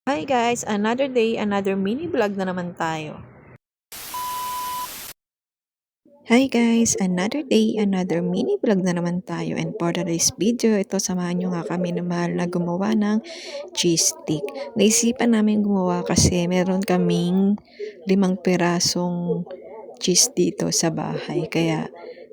Hi guys, another day, another mini vlog na naman tayo. Hi guys, another day, another mini vlog na naman tayo. And for today's video, ito samahan nyo nga kami na mahal na gumawa ng cheese stick. Naisipan namin gumawa kasi meron kaming 5 pirasong cheese dito sa bahay. Kaya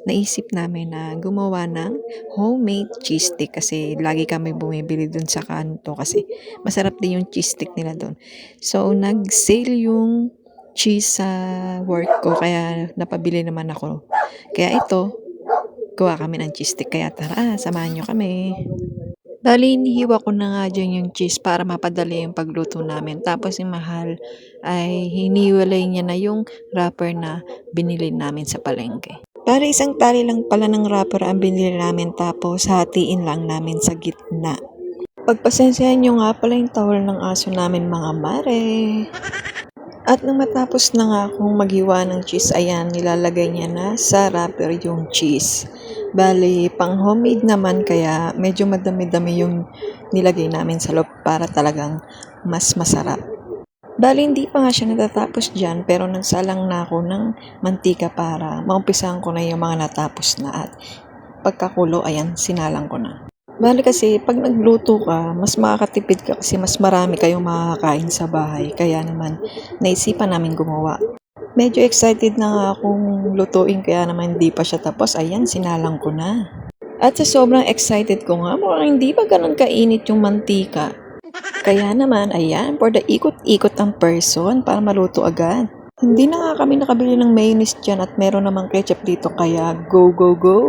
naisip namin na gumawa ng homemade cheese stick kasi lagi kami bumibili dun sa kanto kasi masarap din yung cheese stick nila dun. So, nag-sale yung cheese sa work ko kaya napabili naman ako. Kaya ito, gawa kami ng cheese stick. Kaya tara, samahan nyo kami. Bali, inihiwa ko na nga dyan yung cheese para mapadali yung pagluto namin. Tapos yung mahal ay hiniwalay niya na yung wrapper na binili namin sa palengke. Para isang tali lang pala ng wrapper ang binili namin tapos hatiin lang namin sa gitna. Pagpasensyahan nyo nga pala yung towel ng aso namin mga mare. At nang matapos na nga akong maghiwa ng cheese, ayan, nilalagay niya na sa wrapper yung cheese. Bali, pang homemade naman kaya medyo madami-dami yung nilagay namin sa loob para talagang mas masarap. Bali, hindi pa nga siya natatapos dyan pero nagsalang na ako ng mantika para maumpisahan ko na yung mga natapos na at pagkakulo, ayan, sinalang ko na. Bali kasi pag nagluto ka, mas makakatipid ka kasi mas marami kayong makakain sa bahay. Kaya naman, naisipan namin gumawa. Medyo excited na nga akong lutuin kaya naman hindi pa siya tapos. Ayan, sinalang ko na. At sa sobrang excited ko nga, mukhang hindi pa ganun kainit yung mantika. Kaya naman, ayan, for the ikot-ikot ang person para maluto agad. Hindi na nga kami nakabili ng mayonnaise dyan at meron namang ketchup dito kaya go, go, go!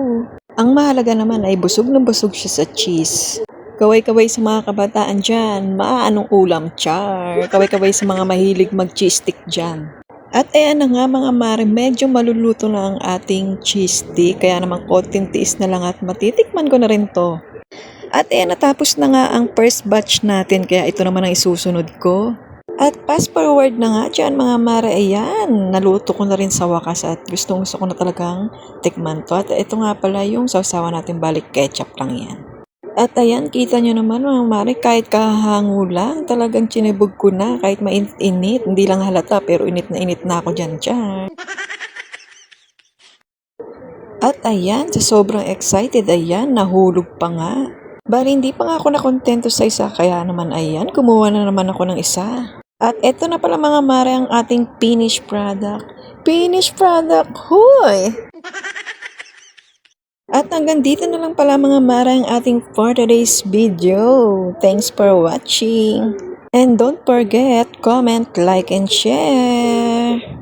Ang mahalaga naman ay busog na busog siya sa cheese. Kaway-kaway sa mga kabataan dyan, anong ulam, char? Kaway-kaway sa mga mahilig mag-cheese stick dyan. At ayan na nga mga mare, medyo maluluto na ang ating cheese stick. Kaya naman konting tiis na lang at matitikman ko na rin to. At ayan, natapos na nga ang first batch natin kaya ito naman ang isusunod ko. At fast forward na nga dyan mga mare, ayan, naluto ko na rin sa wakas at gusto ko na talagang tikman to. At ito nga pala yung sausawan natin, balik ketchup lang yan. At ayan, kita nyo naman mga mare, kahit kahango lang, talagang chinibog ko na kahit mainit-init. Hindi lang halata pero init na ako dyan dyan. At ayan, sa sobrang excited, ayan, nahulog pa nga. Bali, hindi pa nga ako nakontento sa isa, kaya naman ayan, kumuha na naman ako ng isa. At eto na pala mga mare ang ating finished product. Finished product, huy! At hanggang dito na lang pala mga mare ang ating for today's video. Thanks for watching. And don't forget, comment, like, and share.